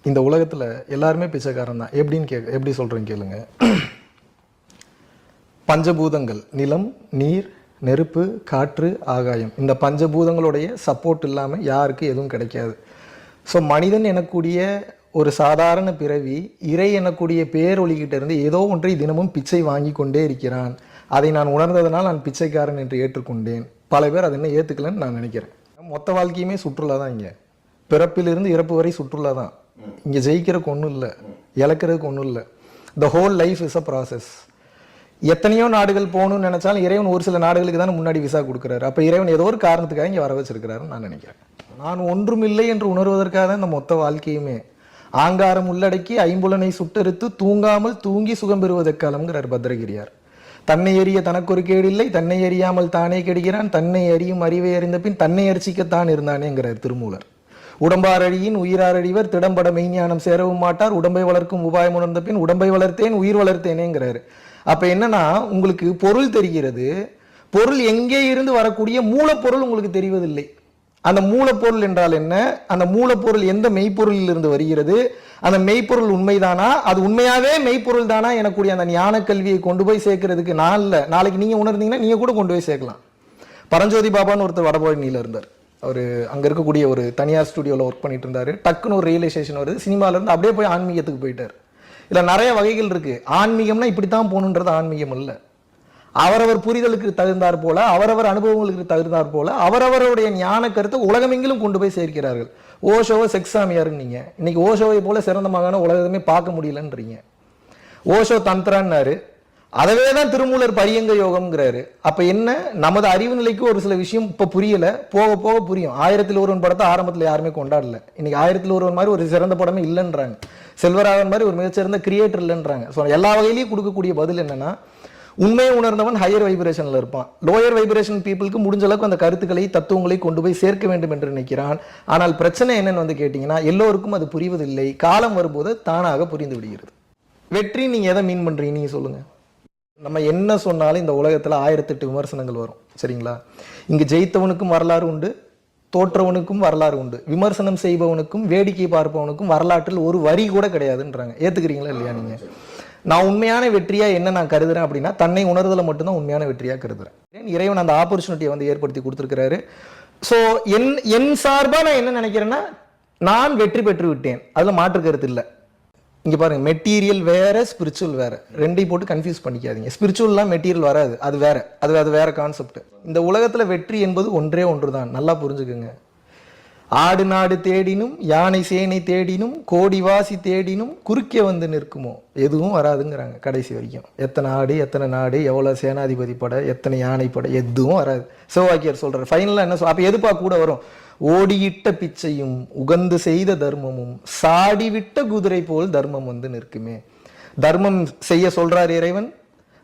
இந்த உலகத்தில் எல்லாருமே பிச்சைக்காரன் தான். எப்படி சொல்கிறேன்னு கேளுங்க. பஞ்சபூதங்கள் நிலம், நீர், நெருப்பு, காற்று, ஆகாயம், இந்த பஞ்சபூதங்களுடைய சப்போர்ட் இல்லாமல் யாருக்கு எதுவும் கிடைக்காது. ஸோ மனிதன் எனக்கூடிய ஒரு சாதாரண பிறவி இறை எனக்கூடிய பேரொழிகிட்ட இருந்து ஏதோ ஒன்றை தினமும் பிச்சை வாங்கி கொண்டே இருக்கிறான். அதை நான் உணர்ந்ததனால் நான் பிச்சைக்காரன் என்று ஏற்றுக்கொண்டேன். பல பேர் அதை என்ன ஏற்றுக்கலன்னு நான் நினைக்கிறேன். மொத்த வாழ்க்கையுமே சுற்றுலா தான். இங்கே பிறப்பிலிருந்து இறப்பு வரை சுற்றுலா தான். இங்கே ஜெயிக்கிறதுக்கு ஒன்றும் இல்லை, இழக்கிறதுக்கு ஒன்றும் இல்லை. The whole life is a process. எத்தனையோ நாடுகள் போகணும்னு நினைச்சாலும் இறைவன் ஒரு சில நாடுகளுக்கு தானே முன்னாடி விசா கொடுக்குறாரு. அப்போ இறைவன் ஏதோ ஒரு காரணத்துக்காக இங்கே வர வச்சிருக்கிறாருன்னு நான் நினைக்கிறேன். நான் ஒன்றுமில்லை என்று உணர்வதற்காக தான் இந்த மொத்த வாழ்க்கையுமே. ஆங்காரம் உள்ளடக்கி ஐம்புலனை சுட்டறுத்து தூங்காமல் தூங்கி சுகம் பெறுவதற்காலம்ங்கிறார் பத்ரகிரியார். தன்னை எறிய தனக்கொரு கேடில்லை, தன்னை எறியாமல் தானே கெடுகிறான், தன்னை அறியும் அறிவை அறிந்த பின் தன்னை அரிசிக்கத்தான் இருந்தானேங்கிறார் திருமூலர். உடம்பார் அழியின் உயிரார் அழிவர், திடம்பட மெய்ஞானம் சேரவும் மாட்டார், உடம்பை வளர்க்கும் உபாயம் உணர்ந்த பின் உடம்பை வளர்த்தேன் உயிர் வளர்த்தேனேங்கிறாரு. அப்ப என்னன்னா, உங்களுக்கு பொருள் தெரிகிறது, பொருள் எங்கே இருந்து வரக்கூடிய மூலப்பொருள் உங்களுக்கு தெரிவதில்லை. அந்த மூலப்பொருள் என்றால் என்ன, அந்த மூலப்பொருள் எந்த மெய்ப்பொருளில் இருந்து வருகிறது, அந்த மெய்ப்பொருள் உண்மைதானா, அது உண்மையாவே மெய்ப்பொருள் தானா எனக்கூடிய அந்த ஞான கல்வியை கொண்டு போய் சேர்க்கறதுக்கு நான் இல்லை, நாளைக்கு நீங்க உணர்ந்தீங்கன்னா நீங்க கூட கொண்டு போய் சேர்க்கலாம். பரஞ்சோதி பாபான்னு ஒருத்தர் வடபழனியில இருந்தார். அவர் அங்க இருக்கக்கூடிய ஒரு தனியார் ஸ்டுடியோல ஒர்க் பண்ணிட்டு இருந்தாரு. டக்குன்னு ஒரு ரியலைசேஷன் வருது, சினிமால இருந்து அப்படியே போய் ஆன்மீகத்துக்கு போயிட்டார். இதுல நிறைய வகைகள் இருக்கு. ஆன்மீகம்னா இப்படித்தான் போகணுன்றது ஆன்மீகம் இல்லை. அவரவர் புரிதலுக்கு தகுந்தாற் போல, அவரவர் அனுபவங்களுக்கு தகுந்தாற் போல அவரவருடைய ஞான கருத்தை உலகமெங்கிலும் கொண்டு போய் சேர்க்கிறார்கள். ஓஷோவை செக்ஸாமியாருன்னீங்க, இன்னைக்கு ஓஷோவை போல சிறந்த மகான உலகமே பார்க்க முடியலன்றீங்க. ஓஷோ தந்திரான்னாரு, அதவே தான் திருமூலர் பரியங்க யோகம்ங்கிறாரு. அப்ப என்ன, நமது அறிவு நிலைக்கு ஒரு சில விஷயம் இப்ப புரியல, போக போக புரியும். 1000ல் ஒருவன் படத்தை ஆரம்பத்தில் யாருமே கொண்டாடல. இன்னைக்கு 1000ல் ஒருவன் மாதிரி ஒரு சிறந்த படமே இல்லைன்றாங்க. செல்வராகவன் மாதிரி ஒரு மிகச்சிறந்த கிரியேட்டர் இல்லைன்றாங்க. ஸோ எல்லா வகையிலையும் கொடுக்கக்கூடிய பதில் என்னன்னா, உண்மையை உணர்ந்தவன் ஹையர் வைப்ரேஷன்ல இருப்பான். லோயர் வைப்ரேஷன் பீப்புளுக்கு முடிஞ்ச அளவுக்கு அந்த கருத்துக்களை தத்துவங்களை கொண்டு போய் சேர்க்க வேண்டும் என்று நினைக்கிறான். ஆனால் பிரச்சனை என்னன்னு வந்து கேட்டீங்கன்னா, எல்லோருக்கும் அது புரிவதில்லை. காலம் வரும்போது தானாக புரிந்து விடுகிறது. வெற்றி நீங்க எதை மீன் பண்றீங்க நீங்க சொல்லுங்க. நம்ம என்ன சொன்னாலும் இந்த உலகத்துல 1008 விமர்சனங்கள் வரும், சரிங்களா? இங்கு ஜெயித்தவனுக்கும் வரலாறு உண்டு, தோற்றவனுக்கும் வரலாறு உண்டு. விமர்சனம் செய்பவனுக்கும் வேடிக்கை பார்ப்பவனுக்கும் வரலாற்றில் ஒரு வரி கூட கிடையாதுன்றாங்க. ஏத்துக்கிறீங்களா இல்லையா நீங்க? நான் உண்மையான வெற்றியா என்ன நான் கருதுறேன் அப்படின்னா, தன்னை உணர்தலை மட்டும்தான் உண்மையான வெற்றியா கருதுறேன். இறைவன் அந்த ஆப்பர்ச்சுனிட்டியை வந்து ஏற்படுத்தி கொடுத்துருக்கிறாரு. ஸோ என் சார்பா நான் என்ன நினைக்கிறேன்னா, நான் வெற்றி பெற்று விட்டேன், அதுல மாற்று கருத்து இல்லை. இங்க பாருங்க, மெட்டீரியல் வேற, ஸ்பிரிச்சுவல் வேற. ரெண்டையும் போட்டு கன்ஃபியூஸ் பண்ணிக்காதீங்க. ஸ்பிரிச்சுவல்லாம் மெட்டீரியல் வராது, அது வேற, அது வேற கான்செப்ட். இந்த உலகத்துல வெற்றி என்பது ஒன்றே ஒன்றுதான், நல்லா புரிஞ்சுக்குங்க. ஆடு நாடு தேடினும் யானை சேனை தேடினும் கோடிவாசி தேடினும் குறுக்கே வந்து நிற்குமோ, எதுவும் வராதுங்கிறாங்க கடைசி வரைக்கும். எத்தனை ஆடு, எத்தனை நாடு, எவ்வளவு சேனாதிபதி படை, எத்தனை யானை படை, எதுவும் வராது. சிவவாக்கியர் சொல்றாரு. ஃபைனலா என்ன அப்ப எதுப்பா கூட வரும்? ஓடியிட்ட பிச்சையும் உகந்து செய்த தர்மமும் சாடிவிட்ட குதிரை போல் தர்மம் வந்து நிற்குமே. தர்மம் செய்ய சொல்றார் இறைவன்,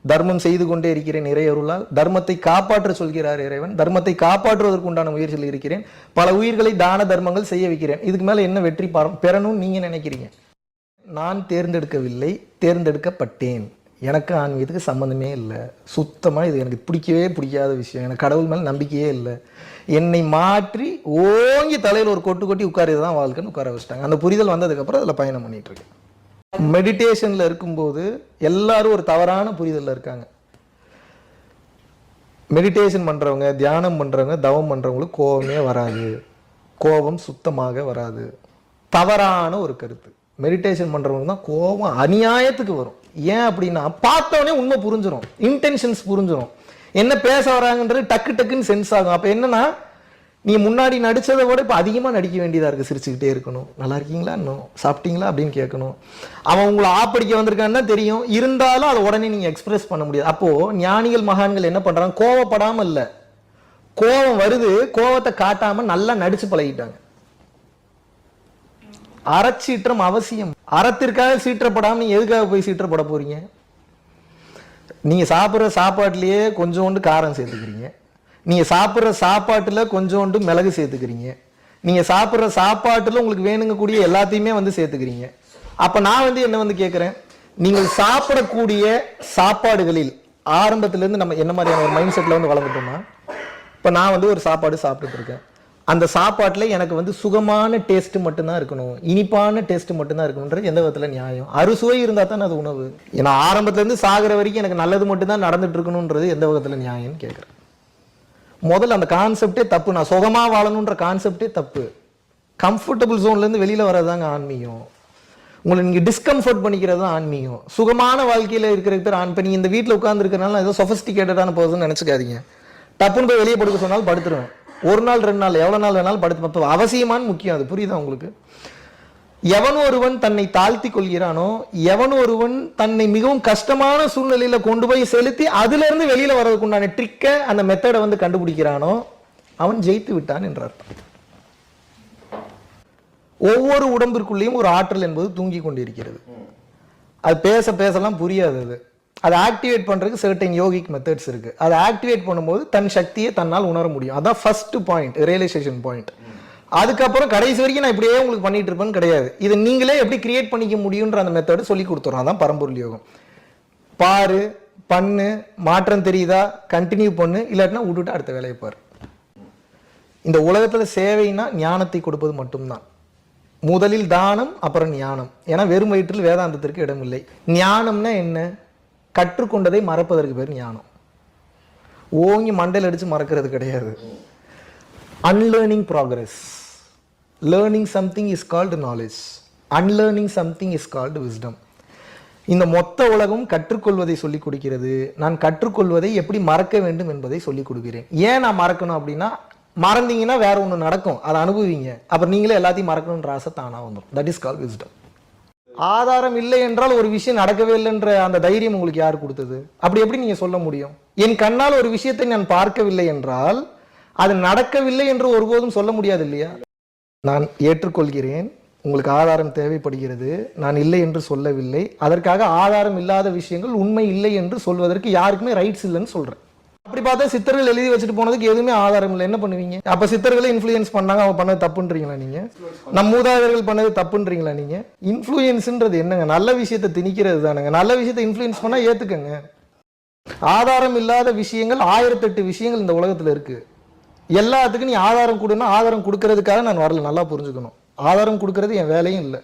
தர்மம் செய்து கொண்டே இருக்கிறேன் இறையருளால். தர்மத்தை காப்பாற்ற சொல்கிறார் இறைவன், தர்மத்தை காப்பாற்றுவதற்கு உண்டான முயற்சியில் இருக்கிறேன். பல உயிர்களை தான தர்மங்கள் செய்ய வைக்கிறேன். இதுக்கு மேல என்ன வெற்றி பெறணும்னு நீங்க நினைக்கிறீங்க? நான் தேர்ந்தெடுக்கவில்லை, தேர்ந்தெடுக்கப்பட்டேன். எனக்கு ஆன்மீகத்துக்கு சம்மந்தமே இல்லை, சுத்தமா இது எனக்கு பிடிக்கவே பிடிக்காத விஷயம். எனக்கு கடவுள் மேல நம்பிக்கையே இல்லை. என்னை மாற்றி ஓங்கி தலையில் ஒரு கொட்டு கொட்டி உட்காரதான் வாழ்க்கைன்னு உட்கார வச்சுட்டாங்க. அந்த புரிதல் வந்ததுக்கு அப்புறம் அதில் பயணம் பண்ணிட்டு இருக்கேன். மெடிடேஷன்ல இருக்கும்போது எல்லாரும் ஒரு தவறான புரிதல்ல இருக்காங்க. மெடிடேஷன் பண்றவங்க, தியானம் பண்றவங்க, தவம் பண்றவங்களுக்கு கோபமே வராது, கோபம் சுத்தமாக வராது. தவறான ஒரு கருத்து. மெடிடேஷன் பண்றவங்க தான் கோபம் அநியாயத்துக்கு வரும். ஏன் அப்படின்னா, பார்த்தோன்னே உண்மை புரிஞ்சிடும், இன்டென்ஷன்ஸ் புரிஞ்சிடும், என்ன பேச வராங்கன்றது டக்கு டக்குன்னு சென்ஸ் ஆகும். அப்ப என்னன்னா, நீ முன்னாடி நடிச்சதை விட இப்போ அதிகமாக நடிக்க வேண்டியதாக இருக்குது. சிரிச்சுக்கிட்டே இருக்கணும், நல்லா இருக்கீங்களா, இன்னும் சாப்பிட்டீங்களா அப்படின்னு கேட்கணும். அவன் உங்களை ஆப்படிக்க வந்திருக்கான்னு தெரியும், இருந்தாலும் அதை உடனே நீங்கள் எக்ஸ்பிரஸ் பண்ண முடியாது. அப்போது ஞானிகள் மகான்கள் என்ன பண்ணுறாங்க, கோவப்படாமல் இல்லை, கோவம் வருது, கோவத்தை காட்டாமல் நல்லா நடிச்சு பழகிட்டாங்க. அறச்சீற்றம் அவசியம். அறத்திற்காக சீற்றப்படாமல் நீங்கள் எதுக்காக போய் சீற்றப்பட போறீங்க? நீங்கள் சாப்பிட்ற சாப்பாட்டிலேயே கொஞ்சோண்டு காரம் சேர்த்துக்கிறீங்க, நீங்க சாப்பிட்ற சாப்பாட்டுல கொஞ்சோண்டு மிளகு சேர்த்துக்கிறீங்க, நீங்க சாப்பிட்ற சாப்பாட்டுல உங்களுக்கு வேணுங்க கூடிய எல்லாத்தையுமே வந்து சேர்த்துக்கிறீங்க. அப்ப நான் வந்து என்ன வந்து கேட்கிறேன், நீங்கள் சாப்பிடக்கூடிய சாப்பாடுகளில் ஆரம்பத்துல இருந்து நம்ம என்ன மாதிரியான ஒரு மைண்ட் செட்ல வந்து வளர்ந்துட்டோம்னா, இப்ப நான் வந்து ஒரு சாப்பாடு சாப்பிட்டுட்டு இருக்கேன், அந்த சாப்பாட்டில் எனக்கு வந்து சுகமான டேஸ்ட் மட்டும்தான் இருக்கணும், இனிப்பான டேஸ்ட் மட்டும்தான் இருக்கணுன்றது எந்த விதத்தில் நியாயம்? அறுசுவை இருந்தால் தான் அது உணவு. ஏன்னா ஆரம்பத்துலேருந்து சாகிற வரைக்கும் எனக்கு நல்லது மட்டும்தான் நடந்துட்டு இருக்கணுன்றது எந்த விதத்தில் நியாயம்னு கேட்குறேன். முதல்ல அந்த கான்செப்டே தப்பு. நான் சுகமாக வாழணுன்ற கான்செப்டே தப்பு. கம்ஃபர்டபுள் ஜோன்லேருந்து வெளியில் வர்றதாங்க ஆன்மீகம். உங்களை நீங்கள் டிஸ்கம்ஃபர்ட் பண்ணிக்கிறது தான் ஆன்மீகம். சுகமான வாழ்க்கையில் இருக்கிற பேர் இப்போ நீங்கள் இந்த வீட்டில் உட்காந்துருக்கிறனால ஏதோ சொஃபஸ்டிகேட்டடான பர்சன் நினச்சிக்காதீங்க. டப்புன்னு போய் வெளியே படுக்க சொன்னாலும் படுத்துருவேன். ஒரு நாள் 2 நாள் எவ்வளோ நாள் வேணாலும் படுத்து. அவசியமான முக்கியம் அது. புரியுதா உங்களுக்கு? எவன் ஒருவன் தன்னை தாழ்த்தி கொள்கிறானோ, எவன் ஒருவன் தன்னை மிகவும் கஷ்டமான சூழ்நிலையில கொண்டு போய் செலுத்தி அதுல இருந்து வெளியில வர்றதுக்கு உண்டான ட்ரிக்கை, அந்த மெத்தடை வந்து கண்டுபிடிக்கிறானோ அவன் ஜெயித்து விட்டான் என்ற அர்த்தம். ஒவ்வொரு உடம்பிற்குள்ளேயும் ஒரு ஆற்றல் என்பது தூங்கி கொண்டிருக்கிறது. அது பேசலாம் புரியாது. அதை ஆக்டிவேட் பண்றதுக்கு சர்டன் யோகிக் மெத்தட்ஸ் இருக்கு. அதை ஆக்டிவேட் பண்ணும்போது தன் சக்தியை தன்னால் உணர முடியும். அதான் ஃபர்ஸ்ட் பாயிண்ட், ரியலைசேஷன் பாயிண்ட். அதுக்கப்புறம் கடைசி வரைக்கும் நான் இப்படியே உங்களுக்கு பண்ணிட்டு இருப்பேன்னு கிடையாது. இதை நீங்களே எப்படி கிரியேட் பண்ணிக்க முடியுன்ற அந்த மெத்தட் சொல்லி கொடுத்துறோம். அதான் பரம்பொருள் யோகம். பாரு, பண்ணு, மாற்றம் தெரியுதா, கண்டினியூ பண்ணு, இல்லாட்டினா விட்டுட்டு அடுத்த வேலையை பாரு. இந்த உலகத்துல சேவைனா ஞானத்தை கொடுப்பது மட்டும்தான். முதலில் தானம், அப்புறம் ஞானம். ஏன்னா வெறும் வயிற்றில் வேதாந்தத்திற்கு இடமில்லை. ஞானம்னா என்ன? கற்றுக்கொண்டதை மறப்பதற்கு பேர் ஞானம். ஓங்கி மண்டையில் அடிச்சு மறக்கிறது கிடையாது. Unlearning progress. Learning something is called knowledge, unlearning something is called wisdom. இந்த மொத்த உலகம் கற்றுக்கொள்வதை சொல்லிக் கொடுக்கிறது. நான் கற்றுக்கொள்வதை எப்படி மறக்க வேண்டும் என்பதை சொல்லிக் கொடுக்கிறேன். ஏன் நான் மறக்கணும் அப்படின்னா, மறந்தீங்கன்னா வேற ஒன்று நடக்கும், அதை அனுபவிங்க. அப்புறம் நீங்களே எல்லாத்தையும் மறக்கணுன்ற ஆசை தானாக வந்துடும். That is called wisdom. ஆதாரம் இல்லை என்றால் ஒரு விஷயம் நடக்கவே இல்லைன்ற அந்த தைரியம் உங்களுக்கு யார் கொடுத்தது? அப்படி எப்படி நீங்க சொல்ல முடியும்? என் கண்ணால் ஒரு விஷயத்தை நான் பார்க்கவில்லை என்றால் அது நடக்கவில்லை என்று ஒருபோதும் சொல்ல முடியாது இல்லையா? நான் ஏற்றுக்கொள்கிறேன், உங்களுக்கு ஆதாரம் தேவைப்படுகிறது, நான் இல்லை என்று சொல்லவில்லை. அதற்காக ஆதாரம் இல்லாத விஷயங்கள் உண்மை இல்லை என்று சொல்வதற்கு யாருக்குமே ரைட்ஸ் இல்லைன்னு சொல்றேன். அப்படி பார்த்தா சித்தர்கள் எழுதி வச்சுட்டு போனதுக்கு எதுவுமே ஆதாரம் இல்லை, என்ன பண்ணுவீங்க? அப்ப சித்தர்களை இன்ஃப்ளூயன்ஸ் பண்ணாங்க, அவங்க பண்ணது தப்புன்றீங்களா நீங்க? நம் மூதாதையர்கள் பண்ணது தப்புன்றீங்களா நீங்க? இன்ஃப்ளூயன்ஸ்ன்றது என்னங்க? நல்ல விஷயத்தை திணிக்கிறது தானுங்க. நல்ல விஷயத்தை இன்ஃப்ளூயன்ஸ் பண்ணா ஏத்துக்கங்க. ஆதாரம் இல்லாத விஷயங்கள் 1008 விஷயங்கள் இந்த உலகத்துல இருக்கு. எல்லாத்துக்கும் நீ ஆதாரம் கொடுன்னா, ஆதாரம் கொடுக்கறதுக்காக நான் வரல. நல்லா புரிஞ்சுக்கணும். ஆதாரம் கொடுக்கறது என் வேலையும் இல்லை.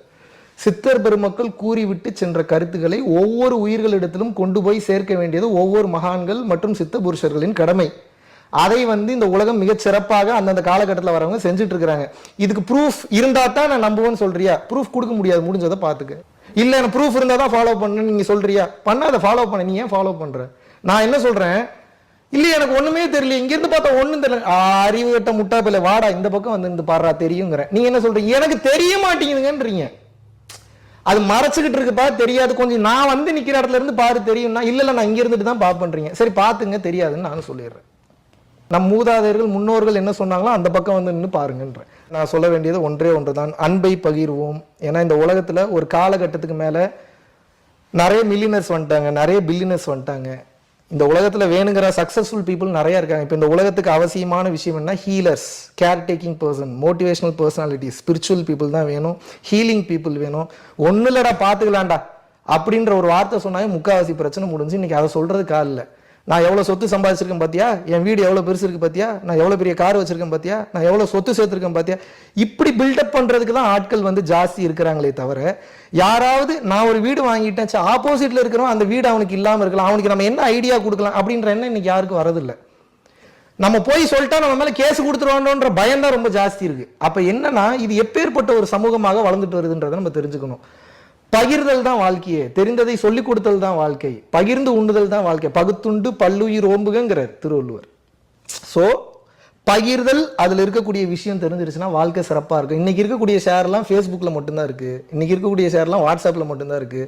சித்தர் பெருமக்கள் கூறிவிட்டு சென்ற கருத்துக்களை ஒவ்வொரு உயிர்களிடத்திலும் கொண்டு போய் சேர்க்க வேண்டியது ஒவ்வொரு மகான்கள் மற்றும் சித்த புருஷர்களின் கடமை. அதை வந்து இந்த உலகம் மிகச் சிறப்பாக அந்தந்த காலகட்டத்தில் வரவங்க செஞ்சுட்டு இருக்கிறாங்க. இதுக்கு ப்ரூஃப் இருந்தா தான் நான் நம்புவேன்னு சொல்றியா? ப்ரூஃப் கொடுக்க முடியாது, முடிஞ்சதை பார்த்துக்க. இல்லை எனக்கு ப்ரூஃப் இருந்தால் தான் ஃபாலோ பண்ணணும்னு நீங்க சொல்றியா? பண்ணாத, ஃபாலோ பண்ண. நீ ஏன் ஃபாலோ பண்ற? நான் என்ன சொல்றேன், இல்லையா எனக்கு ஒண்ணுமே தெரியல, இங்கிருந்து பார்த்தா ஒண்ணும் தெரியல, அறிவு கட்ட முட்டா பிள்ளை, வாடா இந்த பக்கம் வந்து இருந்து பாடுறா தெரியுங்கிற. நீங்க என்ன சொல்றீங்க? எனக்கு தெரிய மாட்டேங்குதுங்கன்றீங்க. அது மறைச்சுக்கிட்டு இருக்குப்பா, தெரியாது, கொஞ்சம் நான் வந்து நிக்கிற இடத்துல இருந்து பாரு தெரியும்னா, இல்ல நான் இங்க இருந்துட்டு தான் பண்றீங்க. சரி பாத்துங்க, தெரியாதுன்னு நான் சொல்லிடுறேன். நம் மூதாதையர்கள் முன்னோர்கள் என்ன சொன்னாங்களோ அந்த பக்கம் வந்து நின்று பாருங்கன்றேன். நான் சொல்ல வேண்டியது ஒன்றே ஒன்றுதான், அன்பை பகிர்வோம். ஏன்னா இந்த உலகத்துல ஒரு காலகட்டத்துக்கு மேல நிறைய மில்லியனர்ஸ் வந்துட்டாங்க, நிறைய பில்லியனர்ஸ் வந்துட்டாங்க. இந்த உலகத்துல வேணுங்கிற சக்சஸ்ஃபுல் பீப்புள் நிறைய இருக்காங்க. இப்போ இந்த உலகத்துக்கு அவசியமான விஷயம் என்ன? Healers, care taking person, motivational personality, spiritual people தான் வேணும், ஹீலிங் பீப்புள் வேணும். ஒன்றும் இல்லடா பார்த்துக்கலாம்டா அப்படின்ற ஒரு வார்த்தை சொன்னாலே முக்காவாசி பிரச்சனை முடிஞ்சு. இன்னைக்கு அதை சொல்றதுக்கு ஆள் இல்லை. நான் எவ்வளோ சொத்து சம்பாதிச்சிருக்கேன் பார்த்தியா, என் வீடு எவ்வளோ பெருசு இருக்கு பார்த்தியா, நான் எவ்வளோ பெரிய கார் வச்சிருக்கேன் பார்த்தியா, நான் எவ்வளோ சொத்து சேர்த்துருக்கேன் பார்த்தியா, இப்படி பில்டப் பண்ணுறதுக்கு தான் ஆட்கள் வந்து ஜாஸ்தி இருக்கிறாங்களே தவிர, யாராவது நான் ஒரு வீடு வாங்கிட்டேன், ஆப்போசிட்ல இருக்கிறோம் அந்த வீடு அவனுக்கு இல்லாமல் இருக்கலாம், அவனுக்கு நம்ம என்ன ஐடியா கொடுக்கலாம் அப்படின்ற எண்ணம் இன்னைக்கு யாருக்கும் வரதில்லை. நம்ம போய் சொல்லிட்டா நம்ம மேலே கேஸ் கொடுத்துருவாண்டோன்ற பயம் தான் ரொம்ப ஜாஸ்தி இருக்கு. அப்போ என்னன்னா, இது எப்பேற்பட்ட ஒரு சமூகமாக வளர்ந்துட்டு வருதுன்றதை நம்ம தெரிஞ்சுக்கணும். பகிர்தல் தான் வாழ்க்கையே, தெரிந்ததை சொல்லிக் கொடுத்தல் தான் வாழ்க்கை, பகிர்ந்து உண்ணுதல் தான் வாழ்க்கை, பகுத்துண்டு பல்லுயிர் ஓம்புங்கிறார் திருவள்ளுவர். ஸோ பகிர்தல், அதில் இருக்கக்கூடிய விஷயம் தெரிஞ்சிருச்சுன்னா வாழ்க்கை சிறப்பாக இருக்கும். இன்னைக்கு இருக்கக்கூடிய ஷேர்லாம் ஃபேஸ்புக்கில் மட்டும்தான் இருக்கு, இன்னைக்கு இருக்கக்கூடிய ஷேர்லாம் வாட்ஸ்அப்பில் மட்டும்தான் இருக்கு.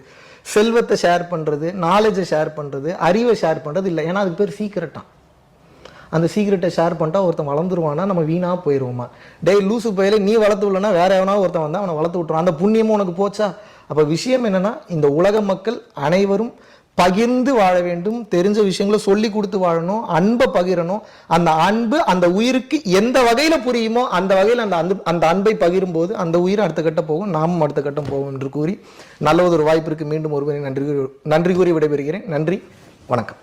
செல்வத்தை ஷேர் பண்ணுறது, நாலேஜை ஷேர் பண்ணுறது, அறிவை ஷேர் பண்ணுறது இல்லை. ஏன்னா அதுக்கு பேர் சீக்கிரட்டான். அந்த சீக்கிரட்டை ஷேர் பண்ணிட்டா ஒருத்தன் வளர்ந்துருவானா, நம்ம வீணா போயிடுவோமா? டேய் லூசு போயில, நீ வளர்த்து விடலன்னா வேற எவனா ஒருத்தன் வந்தா அவனை வளர்த்து விட்டுருவான், அந்த புண்ணியமும் உனக்கு போச்சா? அப்ப விஷயம் என்னன்னா, இந்த உலக மக்கள் அனைவரும் பகிர்ந்து வாழ வேண்டும், தெரிஞ்ச விஷயங்களை சொல்லி கொடுத்து வாழணும், அன்பை பகிரணும். அந்த அன்பு அந்த உயிருக்கு எந்த வகையில புரியுமோ அந்த வகையில் அந்த அன்பை பகிரும் போது அந்த உயிர் அடுத்த கட்டம் போகும், நாமும் அடுத்த கட்டம் போகும் என்று கூறி நல்ல ஒரு வாய்ப்பிற்கு மீண்டும் ஒருவரை நன்றி கூறி விடைபெறுகிறேன். நன்றி, வணக்கம்.